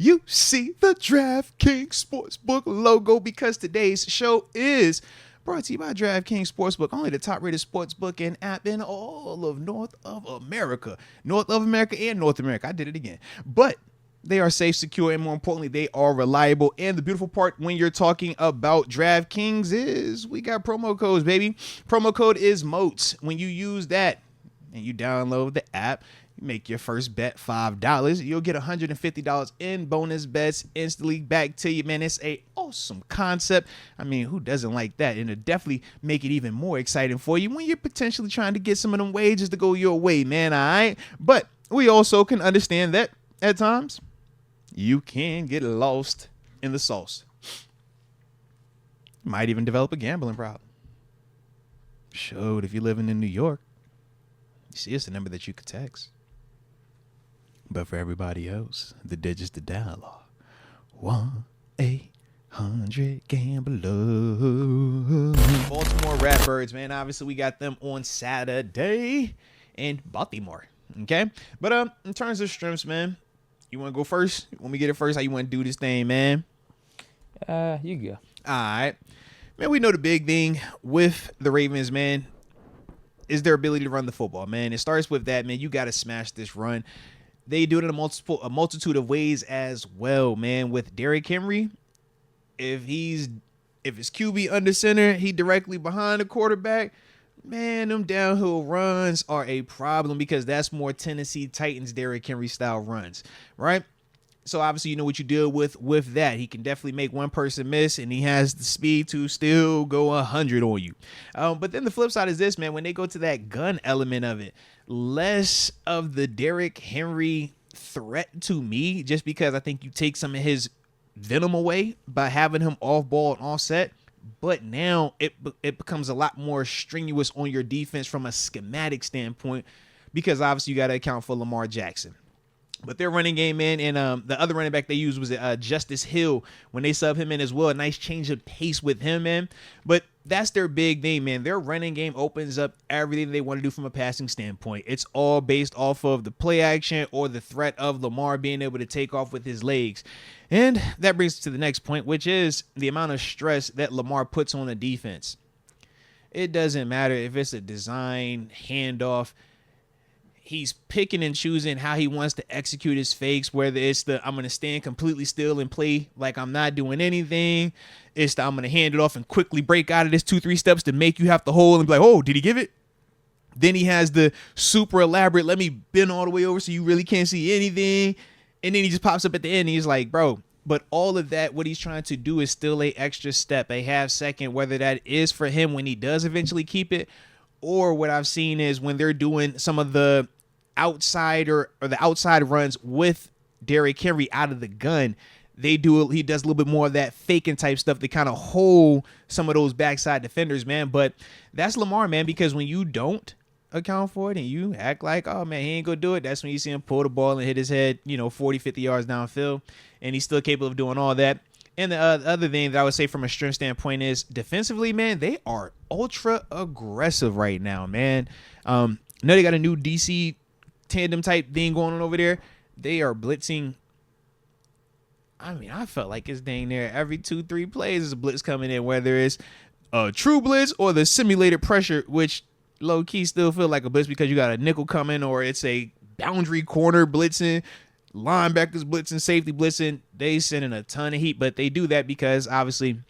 you see the DraftKings Sportsbook logo because today's show is brought to you by DraftKings Sportsbook, only the top-rated sportsbook and app in all of North America. And North America. I did it again. But they are safe, secure, and more importantly, they are reliable. And the beautiful part when you're talking about DraftKings is we got promo codes, baby. Promo code is MOATS. When you use that and you download the app, you make your first bet $5, you'll get $150 in bonus bets instantly back to you, man. It's a awesome concept. I mean, who doesn't like that? And it'll definitely make it even more exciting for you when you're potentially trying to get some of them wages to go your way, man. All right. But we also can understand that at times you can get lost in the sauce. Might even develop a gambling problem. Showed if you're living in New York. You see, it's the number that you could text. But for everybody else, the digits to dial are 1-800-GAMBLER. Baltimore Ratbirds, man. Obviously, we got them on Saturday in Baltimore. Okay? But in terms of strengths, man, you want to go first? Want me to get it first? How you want to do this thing, man? You go. All right. Man, we know the big thing with the Ravens, man, is their ability to run the football, man. It starts with that, man. You got to smash this run. They do it in a multitude of ways as well, man. With Derrick Henry, if his QB under center, he directly behind the quarterback, man, them downhill runs are a problem because that's more Tennessee Titans Derrick Henry style runs, right? So obviously you know what you deal with that. He can definitely make one person miss, and he has the speed to still go 100 on you. But then the flip side is this, man. When they go to that gun element of it, less of the Derrick Henry threat to me, just because I think you take some of his venom away by having him off ball and offset. But now it becomes a lot more strenuous on your defense from a schematic standpoint, because obviously you got to account for Lamar Jackson. But their running game, man, and the other running back they used was Justice Hill when they sub him in as well. A nice change of pace with him, man. But that's their big thing, man. Their running game opens up everything they want to do from a passing standpoint. It's all based off of the play action or the threat of Lamar being able to take off with his legs. And that brings us to the next point, which is the amount of stress that Lamar puts on the defense. It doesn't matter if it's a design handoff. He's picking and choosing how he wants to execute his fakes, whether it's I'm going to stand completely still and play like I'm not doing anything. It's I'm going to hand it off and quickly break out of this 2-3 steps to make you have to hold and be like, oh, did he give it? Then he has the super elaborate, let me bend all the way over so you really can't see anything. And then he just pops up at the end and he's like, bro, but all of that, what he's trying to do is still a extra step, a half second, whether that is for him when he does eventually keep it, or what I've seen is when they're doing some of the outside or the outside runs with Derrick Henry out of the gun, he does a little bit more of that faking type stuff to kind of hold some of those backside defenders, man. But that's Lamar, man, because when you don't account for it and you act like, oh man, he ain't gonna do it, that's when you see him pull the ball and hit his head 40, 50 yards downfield, and he's still capable of doing all that. And the other thing that I would say from a strength standpoint is defensively, man, they are ultra aggressive right now, man. I know they got a new DC tandem type thing going on over there. They are blitzing. I mean, I felt like it's dang near every 2-3 plays is a blitz coming in, whether it's a true blitz or the simulated pressure, which low key still feel like a blitz because you got a nickel coming, or it's a boundary corner blitzing, linebackers blitzing, safety blitzing. They sending a ton of heat, but they do that because obviously in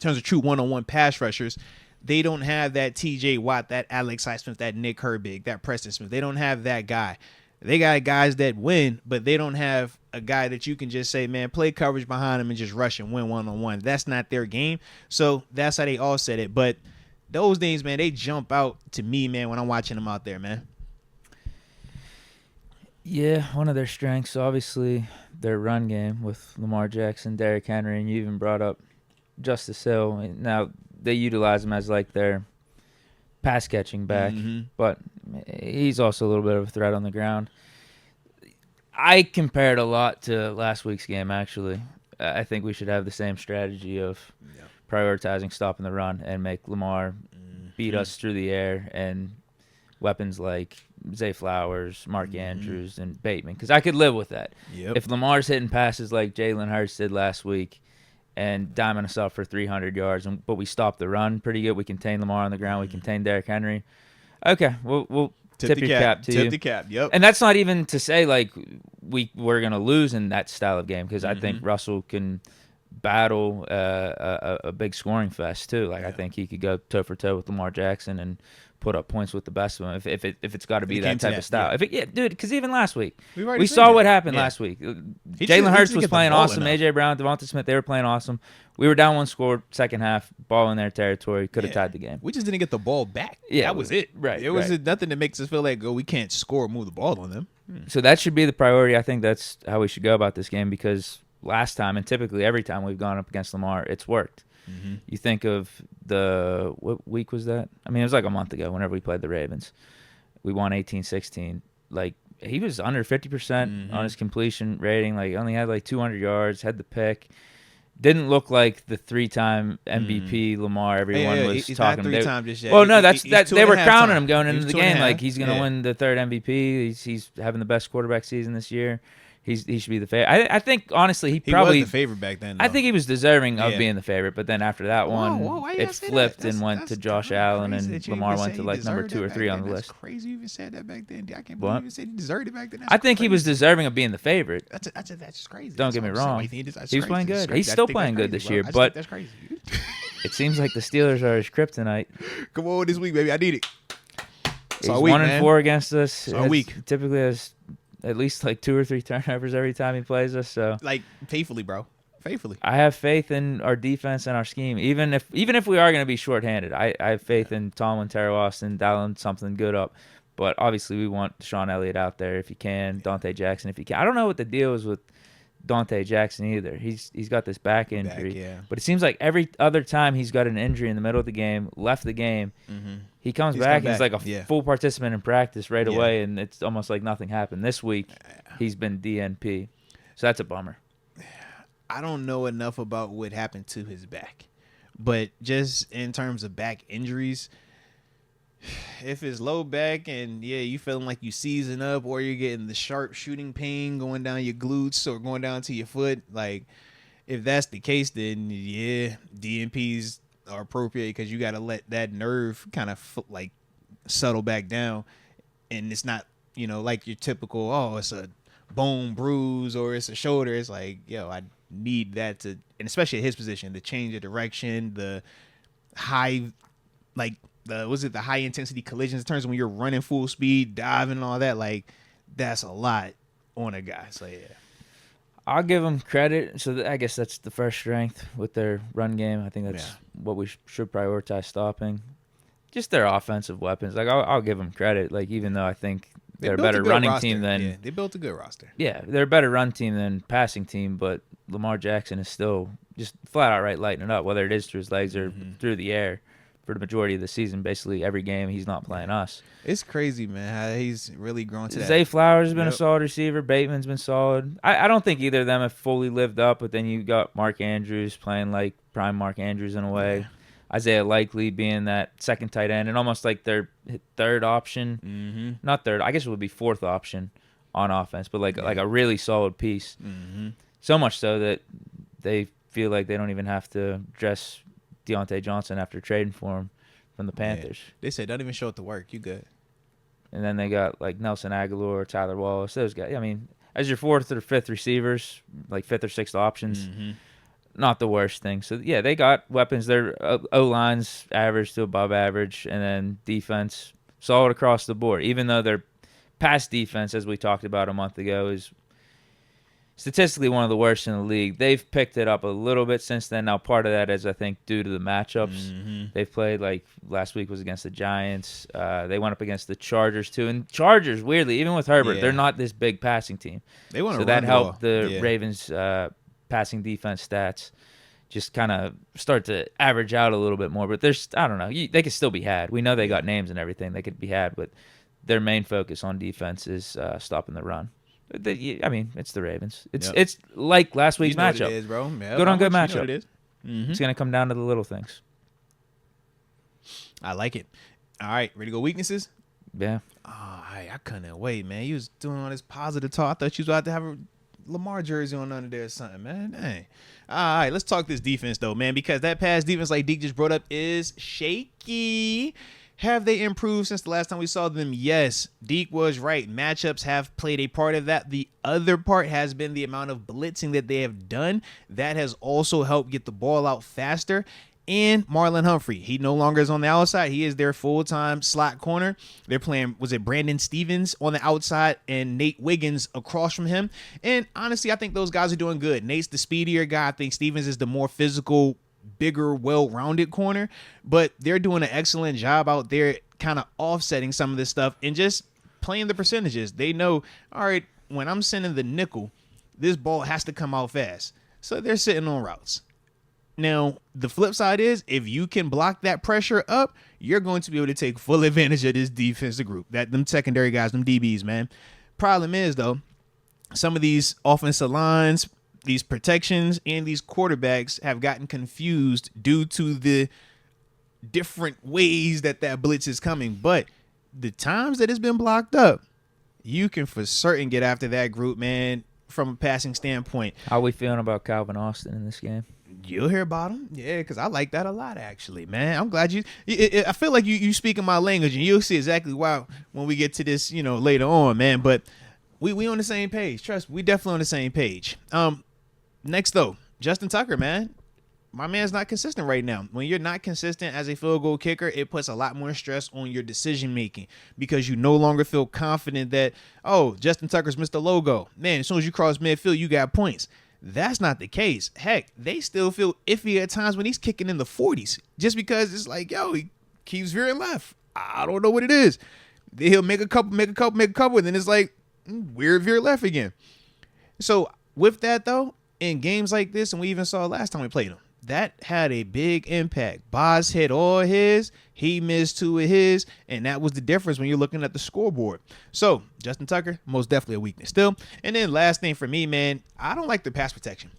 terms of true one-on-one pass rushers, they don't have that TJ Watt, that Alex Highsmith, that Nick Herbig, that Preston Smith. They don't have that guy. They got guys that win, but they don't have a guy that you can just say, man, play coverage behind him and just rush and win one-on-one. That's not their game. So that's how they all said it. But those things, man, they jump out to me, man, when I'm watching them out there, man. Yeah, one of their strengths, obviously, their run game with Lamar Jackson, Derrick Henry, and you even brought up Justice Hill. Now, they utilize him as like their pass catching back, but he's also a little bit of a threat on the ground. I compared a lot to last week's game, actually. I think we should have the same strategy of prioritizing stopping the run and make Lamar beat us through the air, and weapons like Zay Flowers, Mark Andrews, and Bateman, because I could live with that. Yep. If Lamar's hitting passes like Jalen Hurts did last week and diming us up for 300 yards, but we stopped the run pretty good, we contained Lamar on the ground, we contained Derrick Henry. Okay, we'll tip your cap to you. Tip the cap, yep. And that's not even to say like we're going to lose in that style of game, because I think Russell can battle a big scoring fest too. Like I think he could go toe for toe with Lamar Jackson and put up points with the best of them if it's got to be that type of style. Yeah. Dude, because even last week we saw what happened last week. Jalen Hurts was playing awesome. Enough. AJ Brown, Devonta Smith, they were playing awesome. We were down one score, second half, ball in their territory, could have tied the game. We just didn't get the ball back. Yeah, that was it. Right. There was nothing that makes us feel like we can't score or move the ball on them. So that should be the priority. I think that's how we should go about this game, because last time, and typically every time we've gone up against Lamar, it's worked. You think of what week was that? I mean, it was like a month ago whenever we played the Ravens. We won 18-16. Like, he was under 50% on his completion rating. Like, only had like 200 yards, had the pick. Didn't look like the 3-time MVP Lamar everyone was he's talking about. 3 times just yet. Well, no, He's they were crowning him going He into was the 2.5. game. Like, he's going to Yeah. win the 3rd MVP. He's having the best quarterback season this year. He should be the favorite. I think, honestly, he probably was the favorite back then, though. I think he was deserving of being the favorite, but then after that one, why you it gotta say flipped that? and went to Josh Allen, and Lamar went to like number 2 or 3 on the list. That's crazy you even said that back then. I can't believe What? you even said he deserved it back then. I think he was deserving of being the favorite. That's just crazy. Don't That's get me what I'm wrong. saying. That's He was crazy. playing That's good. crazy. He's I still think playing that's good this crazy, year, bro. but That's crazy. it seems like the Steelers are his kryptonite. Come on this week, baby. I need it. He's 1-4 against us. It's all week. Typically has at least like 2 or 3 turnovers every time he plays us. So Like faithfully, bro. Faithfully. I have faith in our defense and our scheme. Even if we are going to be shorthanded, I have faith in Tomlin, Terry Austin, dialing something good up. But obviously we want Sean Elliott out there if he can, Dante Jackson if he can. I don't know what the deal is with Dante Jackson either. He's got this back injury. But it seems like every other time he's got an injury in the middle of the game, left the game, he comes back and he's like a full participant in practice right away, and it's almost like nothing happened. This week, he's been DNP. So that's a bummer. I don't know enough about what happened to his back. But just in terms of back injuries, if it's low back and you feeling like you season up, or you're getting the sharp shooting pain going down your glutes or going down to your foot, like if that's the case, then DNPs are appropriate, because you got to let that nerve kind of like settle back down, and it's not like your typical it's a bone bruise or it's a shoulder. It's like I need that to, and especially at his position, the change of direction, the high the high intensity collisions in terms of when you're running full speed, diving and all that, like that's a lot on a guy. So I'll give them credit. So I guess that's the first strength with their run game. I think that's what we should prioritize stopping. Just their offensive weapons. Like I'll give them credit. Like even though I think they're a better running team than they built a good roster. Yeah, they're a better run team than passing team. But Lamar Jackson is still just flat out lighting it up, whether it is through his legs or through the air. For the majority of the season, basically every game he's not playing us. It's crazy, man, how he's really grown to that. Zay Flowers has been a solid receiver. Bateman's been solid. I don't think either of them have fully lived up, but then you got Mark Andrews playing like prime Mark Andrews in a way. Yeah. Isaiah Likely being that second tight end and almost like their third option. Not third. I guess it would be fourth option on offense, but like a really solid piece. So much so that they feel like they don't even have to dress Deontay Johnson after trading for him from the Panthers. They said, don't even show up to work. You good. And then they got like Nelson Aguilar, Tyler Wallace, those guys. I mean, as your 4th or 5th receivers, like 5th or 6th options, not the worst thing. So, they got weapons. Their O-line's average to above average, and then defense solid across the board. Even though their pass defense, as we talked about a month ago, is statistically one of the worst in the league. They've picked it up a little bit since then. Now, part of that is, I think, due to the matchups. They've played, like, last week was against the Giants. They went up against the Chargers, too. And Chargers, weirdly, even with Herbert, they're not this big passing team. They want to so that helped the Ravens' passing defense stats just kind of start to average out a little bit more. But there's, I don't know, they could still be had. We know they got names and everything. They could be had, but their main focus on defense is stopping the run. I mean, it's the Ravens. It's like last week's matchup. It is, bro. Good on good matchup. It is. It's going to come down to the little things. I like it. All right, ready to go weaknesses? Yeah. Oh, I couldn't wait, man. You was doing all this positive talk. I thought you was about to have a Lamar jersey on under there or something, man. Dang. All right, let's talk this defense, though, man, because that pass defense, like Deke just brought up, is shaky. Have they improved since the last time we saw them? Yes. Deke was right. Matchups have played a part of that. The other part has been the amount of blitzing that they have done. That has also helped get the ball out faster. And Marlon Humphrey, he no longer is on the outside. He is their full-time slot corner. They're playing, was it Brandon Stevens on the outside and Nate Wiggins across from him? And honestly, I think those guys are doing good. Nate's the speedier guy. I think Stevens is the more physical, bigger, well-rounded corner. But they're doing an excellent job out there kind of offsetting some of this stuff and just playing the percentages. They know, all right, when I'm sending the nickel, this ball has to come out fast. So they're sitting on routes. Now, the flip side is if you can block that pressure up, you're going to be able to take full advantage of this defensive group, that them secondary guys, them DBs, man. Problem is, though, some of these offensive lines, these protections, and these quarterbacks have gotten confused due to the different ways that blitz is coming. But the times that it's been blocked up, you can for certain get after that group, man, from a passing standpoint. How are we feeling about Calvin Austin in this game? You'll hear about him. Yeah, because I like that a lot, actually, man. I'm glad I feel like you speaking my language, and you'll see exactly why when we get to this, later on, man. But we on the same page. Trust me, we definitely on the same page. Next, though, Justin Tucker, man. My man's not consistent right now. When you're not consistent as a field goal kicker, it puts a lot more stress on your decision making because you no longer feel confident that, oh, Justin Tucker's Mr. Logo. Man, as soon as you cross midfield, you got points. That's not the case. Heck, they still feel iffy at times when he's kicking in the 40s just because it's like, yo, he keeps veering left. I don't know what it is. He'll make a couple, and then it's like, weird veer left again. So with that, though, in games like this, and we even saw last time we played him, that had a big impact. Boz hit all his, he missed 2 of his, and that was the difference when you're looking at the scoreboard. So, Justin Tucker, most definitely a weakness still. And then last thing for me, man, I don't like the pass protection.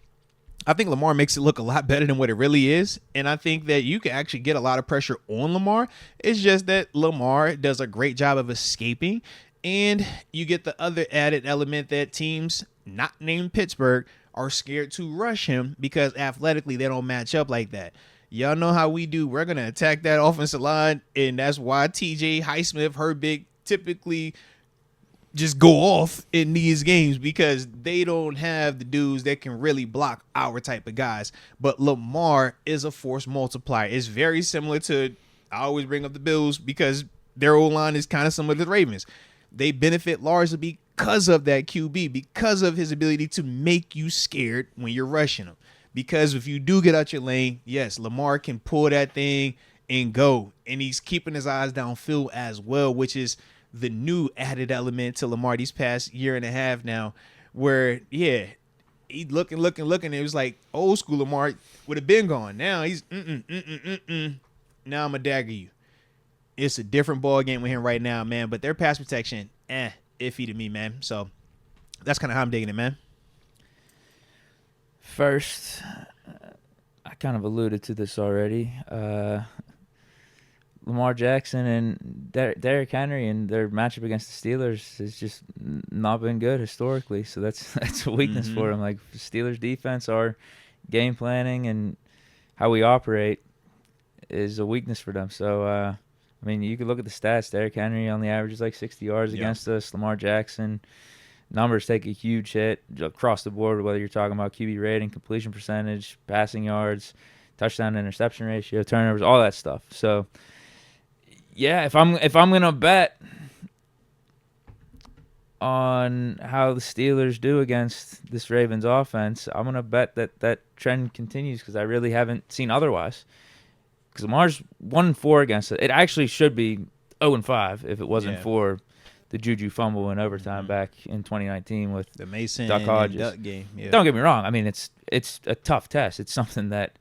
I think Lamar makes it look a lot better than what it really is, and I think that you can actually get a lot of pressure on Lamar. It's just that Lamar does a great job of escaping, and you get the other added element that teams not named Pittsburgh are scared to rush him because athletically they don't match up like that. Y'all know how we do. We're going to attack that offensive line, and that's why TJ Highsmith, Herbig, typically just go off in these games because they don't have the dudes that can really block our type of guys. But Lamar is a force multiplier. It's very similar to, I always bring up the Bills because their O-line is kind of similar to the Ravens. They benefit largely because of that QB, because of his ability to make you scared when you're rushing him. Because if you do get out your lane, yes, Lamar can pull that thing and go. And he's keeping his eyes downfield as well, which is the new added element to Lamar these past year and a half now, where, yeah, he looking. It was like old school Lamar would have been gone. Now he's, now I'm going to dagger you. It's a different ball game with him right now, man. But their pass protection, iffy to me, man. So that's kind of how I'm digging it, man. First, I kind of alluded to this already. Lamar Jackson and Derrick Henry and their matchup against the Steelers has just not been good historically. So that's a weakness for them. Like Steelers defense, our game planning and how we operate is a weakness for them. So, I mean, you could look at the stats. Derrick Henry only averages like 60 yards against us. Lamar Jackson numbers take a huge hit across the board, whether you're talking about QB rating, completion percentage, passing yards, touchdown to interception ratio, turnovers, all that stuff. So, yeah, if I'm gonna bet on how the Steelers do against this Ravens offense, I'm gonna bet that trend continues because I really haven't seen otherwise. Because Lamar's 1-4 against it. It actually should be 0-5 if it wasn't for the Juju fumble in overtime back in 2019 with the Mason Duck Hodges. Duck game. Yeah. Don't get me wrong. I mean, it's a tough test. It's something that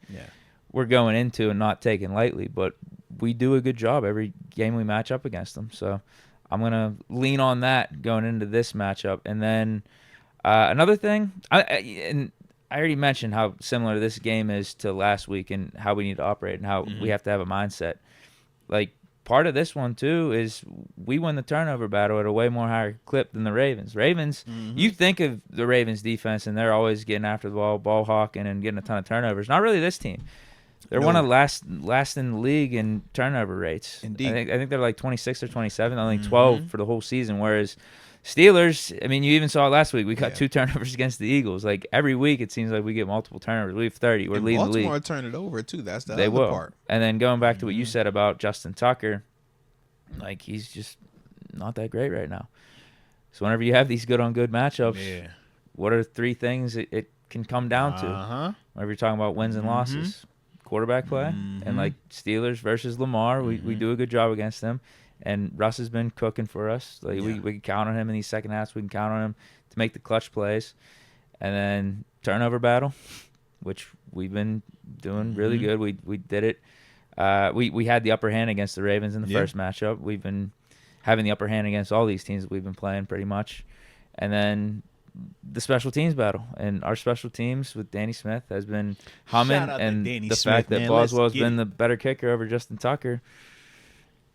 we're going into and not taking lightly. But we do a good job every game we match up against them. So I'm going to lean on that going into this matchup. And then another thing, I already mentioned how similar this game is to last week and how we need to operate and how we have to have a mindset. Like, part of this one too is we win the turnover battle at a way more higher clip than the Ravens. You think of the Ravens defense and they're always getting after the ball hawking and getting a ton of turnovers. Not really this team. They're one of last in the league in turnover rates. Indeed. I think they're like 26 or 27, only 12 for the whole season. Whereas Steelers, I mean, you even saw it last week. We cut 2 turnovers against the Eagles. Like every week, it seems like we get multiple turnovers. We have 30. We're leading the league. Baltimore turn it over too. That's the other will. Part. And then going back to what you said about Justin Tucker, like he's just not that great right now. So whenever you have these good on good matchups, what are 3 things it can come down to? Whenever you're talking about wins and losses. Quarterback play and like Steelers versus Lamar, we do a good job against them, and Russ has been cooking for us. Like we can count on him in these second halves. We can count on him to make the clutch plays, and then turnover battle, which we've been doing really good. We did it. We had the upper hand against the Ravens in the first matchup. We've been having the upper hand against all these teams that we've been playing pretty much, and then the special teams battle, and our special teams with Danny Smith has been humming, and the fact that Boswell's been the better kicker over Justin Tucker.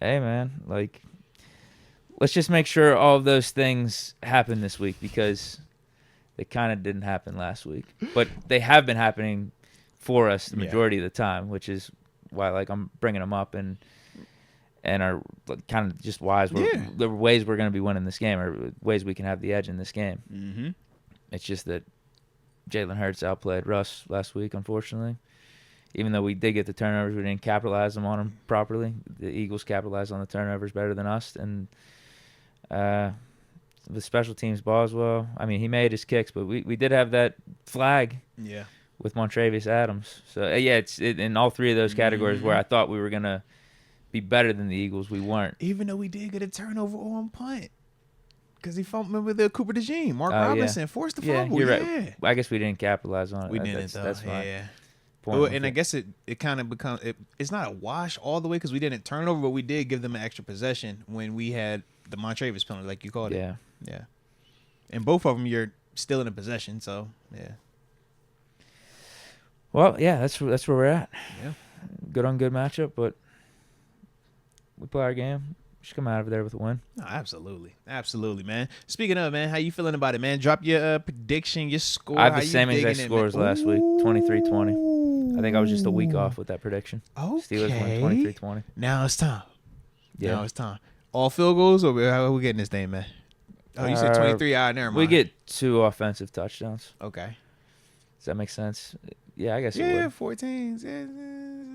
Hey man, like let's just make sure all of those things happen this week, because they kind of didn't happen last week, but they have been happening for us the majority of the time, which is why like I'm bringing them up and are kind of just wise. The ways we're going to be winning this game, or ways we can have the edge in this game. It's just that Jalen Hurts outplayed Russ last week, unfortunately. Even though we did get the turnovers, we didn't capitalize on them properly. The Eagles capitalized on the turnovers better than us. And the special teams, Boswell, I mean, he made his kicks, but we did have that flag with Montravius Adams. So, it's in all 3 of those categories where I thought we were going to be better than the Eagles, we weren't. Even though we did get a turnover on punt, because he fumbled with the Cooper DeJean. Mark Robinson forced the fumble. You're right. I guess we didn't capitalize on it. We didn't, though. That's fine. And I guess it kind of becomes it's not a wash all the way, because we didn't turn over, but we did give them an extra possession when we had the Montravius penalty, like you called it. Yeah. And both of them, you're still in a possession, so Well, that's where we're at. Yeah. Good on good matchup, but we play our game. We should come out of there with a win. No, absolutely, man. Speaking of, man, how you feeling about it, man? Drop your prediction, your score. I have the same exact score as last week, 23-20. I think I was just a week off with that prediction. Okay. Steelers win 23-20. Now it's time. Now it's time. All field goals, or how are we getting this thing, man? Oh, you said 23. Never mind. We get 2 offensive touchdowns. Okay. Does that make sense? Yeah, I guess it would. Yeah, 14.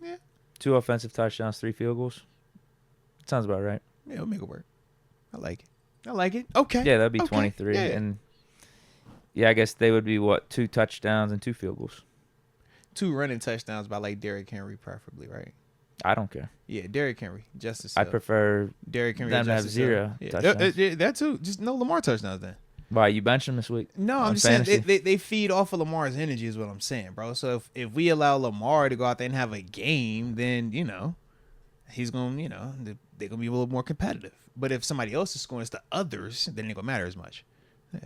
Yeah. 2 offensive touchdowns, 3 field goals. Sounds about right. Yeah, we'll make it work. I like it. Okay. Yeah, that'd be 23. Yeah. And I guess they would be 2 touchdowns and 2 field goals. 2 running touchdowns by like Derrick Henry, preferably, right? I don't care. Yeah, Derrick Henry, Justice. I prefer Derrick Henry them to have 0 touchdowns. That too. Just no Lamar touchdowns then. Why, you bench him this week? No, I'm just saying they feed off of Lamar's energy is what I'm saying, bro. So if we allow Lamar to go out there and have a game, then, he's going to, they're going to be a little more competitive. But if somebody else is scoring, it's the others, then it ain't going to matter as much. Yeah.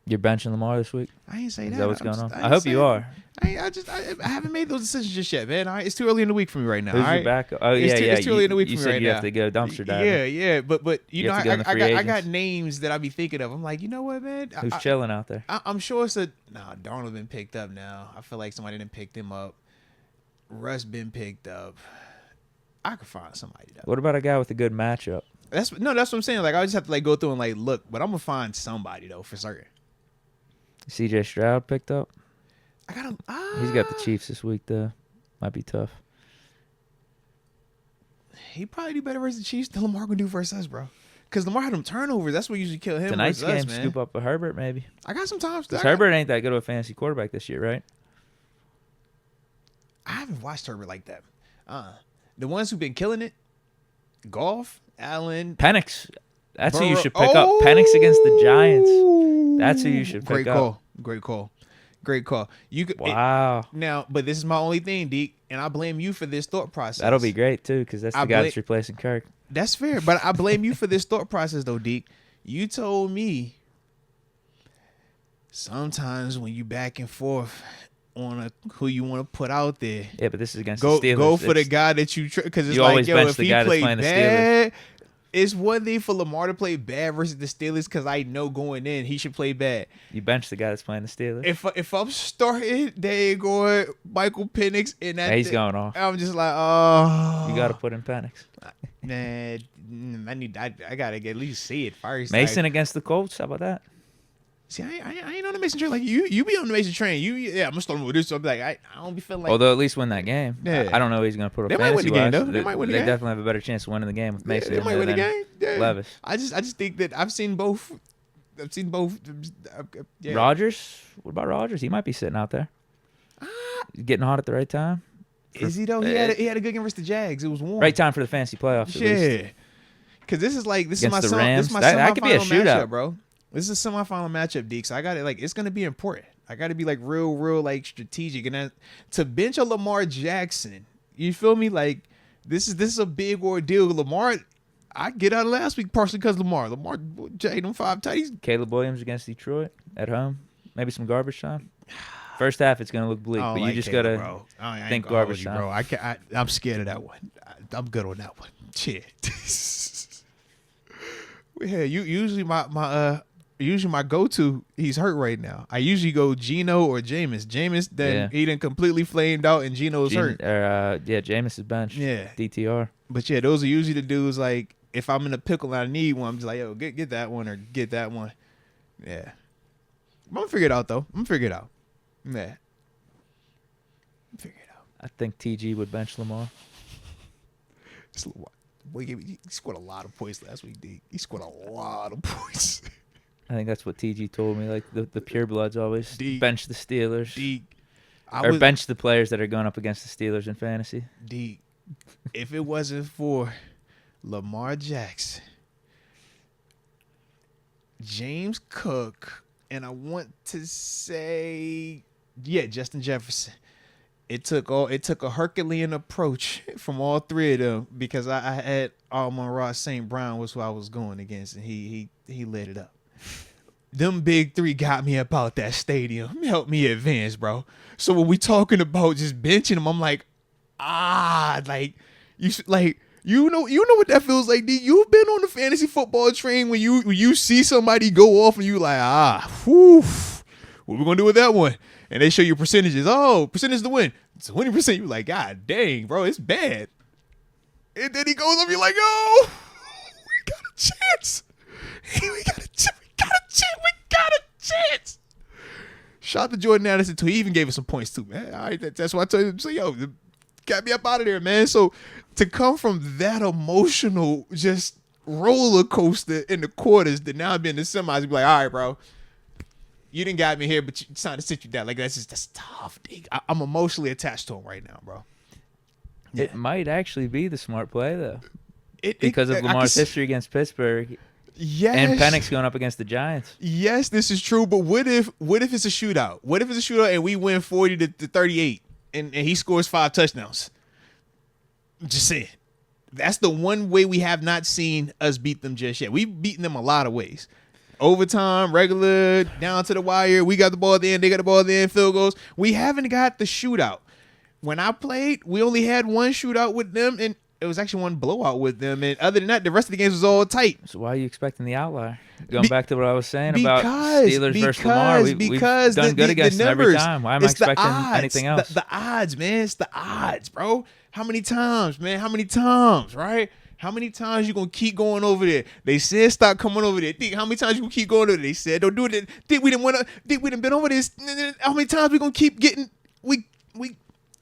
You're benching Lamar this week? I ain't say that. Is that what's going on? I hope you are. I haven't made those decisions just yet, man. All right, it's too early in the week for me right now. Who's your backup? Oh, it's too early in the week for me right now. You said you have to go dumpster diving. Yeah. But I got names that I be thinking of. I'm like, you know what, man? Who's chilling out there? I'm sure it's Darnold been picked up now. I feel like somebody didn't pick him up. Russ been picked up. I could find somebody though. What about a guy with a good matchup? That's what I'm saying. Like, I just have to go through and look, but I'm gonna find somebody though for certain. C.J. Stroud picked up. I got him. He's got the Chiefs this week though. Might be tough. He probably do better versus the Chiefs than Lamar gonna do versus us, bro. Because Lamar had them turnovers. That's what usually kill him. Tonight's versus game, us, man. scoop up a Herbert maybe. I got some times. Herbert ain't that good of a fantasy quarterback this year, right? I haven't watched Herbert like that. The ones who've been killing it, Goff, Allen, Penix. That's who you should pick up. Penix against the Giants. That's who you should pick up. Great call. You could, wow. Now, but this is my only thing, Deke, and I blame you for this thought process. That'll be great too, because that's the guy that's replacing Kirk. That's fair, but I blame you for this thought process, though, Deke. You told me sometimes when you back and forth, on who you want to put out there. Yeah, but this is against Go the Steelers. go for the guy that you because it's You like, always yo, bench if the he guy that's play playing the bad, it's one thing for Lamar to play bad versus the Steelers because I know going in he should play bad. You bench the guy that's playing the Steelers. If I'm starting, they ain't going Michael Penix and that. Yeah, he's going off. I'm just like, oh, You got to put in Penix. man. I gotta at least see it first. Mason Like, against the Colts. How about that? see, I ain't on the Mason train. Like you be on the Mason train. I'm gonna start with this. I'm like, I don't be feeling like. Although at least win that game. Yeah. I don't know who he's going to put up. They might win the game, fantasy-wise. though. They might win the They game. definitely have a better chance of winning the game with Mason. They might win the than game. Yeah. Levis. I just think that I've seen both. Yeah. Rodgers. What about Rodgers? He might be sitting out there. Getting hot at the right time. Is he though? He had a good game versus the Jags. It was warm. Right time for the fantasy playoffs. At least. Yeah. Because this is my Against the This Rams. is my That could be a semifinal shootout. matchup, bro. This is a semifinal matchup, Deke. So I got it. Like, it's gonna be important. I got to be like real, like strategic. And then to bench a Lamar Jackson, you feel me? Like this is a big ordeal. Lamar, I get out of last week partially because Lamar, Jay, them 5 tighties. Caleb Williams against Detroit at home. Maybe some garbage time. First half, it's going to look bleak, but you just got to think garbage time. Bro. I'm scared of that one. I'm good on that one. Shit. Yeah, usually my go-to, he's hurt right now. I usually go Geno or Jameis. Jameis, then he done completely flamed out, and Geno's hurt. Jameis is benched. Yeah. DTR. But yeah, those are usually the dudes, like, if I'm in a pickle and I need one, I'm just like, yo, get that one or get that one. Yeah. I'm going to figure it out, though. I'm going to figure it out. Yeah. Figure it out. I think TG would bench Lamar. Boy, he scored a lot of points last week, Deke. He scored a lot of points. I think that's what TG told me. Like the purebloods always Deke, bench the Steelers. Deke, bench the players that are going up against the Steelers in fantasy. Deke, if it wasn't for Lamar Jackson, James Cook, and I want to say, Justin Jefferson. It took a Herculean approach from all 3 of them because I had Amon-Ra St. Brown was who I was going against, and he lit it up. Them big 3 got me about that stadium, helped me advance, bro. So when we talking about just benching them, I'm like, you know what that feels like, D. You've been on the fantasy football train when you see somebody go off and you like, what we gonna do with that one? And they show you percentages. Oh, percentage to win. It's 20%. You're like, God dang, bro, it's bad. And then he goes up, you're like, oh, we got a chance. We got a chance. Shout out to Jordan Addison, too. He even gave us some points, too, man. All right, that's why I told him, so, yo, got me up out of there, man. So to come from that emotional just roller coaster in the quarters to now be in the semis, be like, all right, bro. You didn't got me here, but it's time to sit you down. Like, that's tough, Deke. I'm emotionally attached to him right now, bro. Yeah. It might actually be the smart play, though. Because of Lamar's history against Pittsburgh. Yes. And Penix going up against the Giants. Yes, this is true. But what if it's a shootout? What if it's a shootout and we win 40 to 38 and he scores 5 touchdowns? I'm just saying. That's the one way we have not seen us beat them just yet. We've beaten them a lot of ways. Overtime, regular, down to the wire. We got the ball at the end. They got the ball at the end. Field goals. We haven't got the shootout. When I played, we only had one shootout with them, and it was actually one blowout with them. And other than that, the rest of the games was all tight. So why are you expecting the outlier? Going back to what I was saying about Steelers versus Lamar, we've done good against them every time. Why am I expecting anything else? The odds, man. It's the odds, bro. How many times, man? How many times, right? How many times you gonna keep going over there? They said stop coming over there. Think how many times you gonna keep going over there? They said don't do it. Think we didn't wanna. Think we done been over this. How many times we gonna keep getting? We.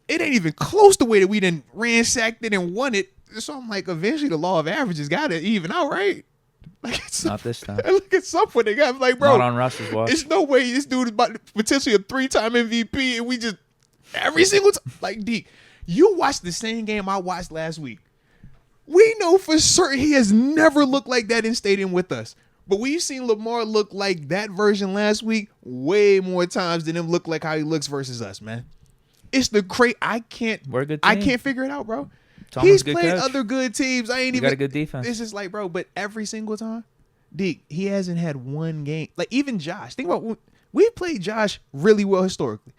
It ain't even close the way that we done ransacked it and won it. So I'm like, eventually the law of averages got to even out, right? Like it's not this time. Look at some point they got like, bro. Not on Russ's watch. There's no way this dude is about potentially a 3-time MVP, and we just every single time like Deke. You watched the same game I watched last week. We know for certain he has never looked like that in stadium with us. But we've seen Lamar look like that version last week way more times than him look like how he looks versus us, man. It's the I can't figure it out, bro. He's played other good teams. I ain't even got a good defense. It's just like, bro, but every single time, Deke, he hasn't had one game. Like even Josh. Think about we've played Josh really well historically.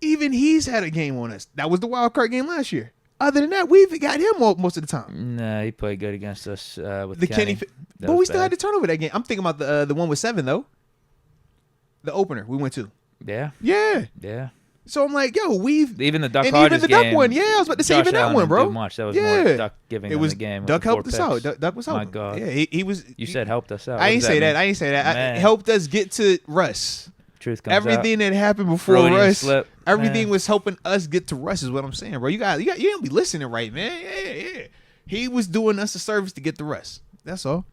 Even he's had a game on us. That was the wild card game last year. Other than that, we've got him most of the time. Nah, he played good against us with The Kenny. but we still had to turn over that game. I'm thinking about the one with 7 though. The opener we went to. Yeah. Yeah. So I'm like, yo, even the Duck and Hodges even the Duck game, one. Yeah, I was about to say Josh even that Allen one, didn't bro. do much. That was Yeah. more Duck giving It them was the game. with Duck the 4 helped us out. picks. Duck was helping. My God. Yeah, he was. You said helped us out. I What ain't does say mean? that. I ain't say that. Man. Helped us get to Russ. Truth comes Everything that happened before Freudian Russ, slip, everything man. was helping us get to Russ. Is what I'm saying, bro. You don't be listening right, man. Yeah. He was doing us a service to get to Russ. That's all.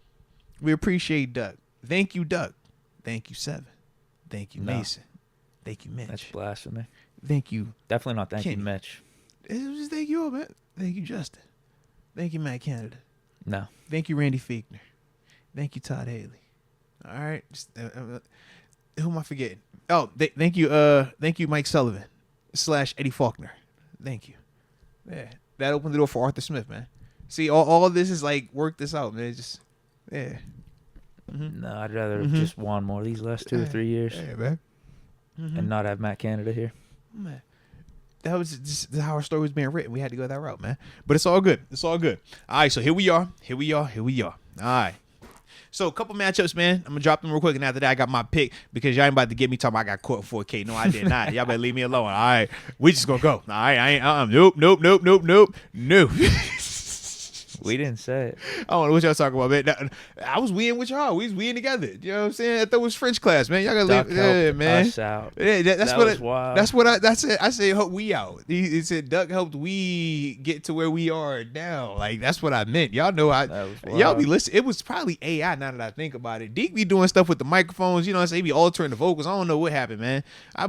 We appreciate Duck. Thank you, Duck. Thank you, 7. Thank you, No. Mason. Thank you, Mitch. That's blasphemy. Thank you. Definitely not thank Kenny. you, Mitch. It was just thank you all, man. Thank you, Justin. Thank you, Matt Canada. No. Thank you, Randy Fiegner. Thank you, Todd Haley. All right. Just, who am I forgetting? Oh, thank you, Mike Sullivan / Eddie Faulkner. Thank you. Yeah, that opened the door for Arthur Smith, man. See, all of this is like work this out, man. Just yeah. No, I'd rather have just won more these last 2 or 3 years Yeah, man. and not have Matt Canada here. Man. That was just how our story was being written. We had to go that route, man. But it's all good. It's all good. All right, so here we are. All right. So a couple matchups, man. I'm gonna drop them real quick, and after that, I got my pick because y'all ain't about to get me talking about I got caught in 4K. No, I did not. Y'all better leave me alone. All right, we just gonna go. All right, I ain't. Nope. We didn't say it. I don't know what y'all talking about, man. I was weeing with y'all. We was weeing together. You know what I'm saying? I thought it was French class, man. Y'all gotta Duck leave. helped Yeah, man. us out. Yeah, that's That what. was wild. That's what. That's it. I said help we out. He said Duck helped we get to where we are now. Like that's what I meant. Y'all know That was y'all wild. be listening. It was probably AI. Now that I think about it, Deke be doing stuff with the microphones. You know what I'm saying? He be altering the vocals. I don't know what happened, man.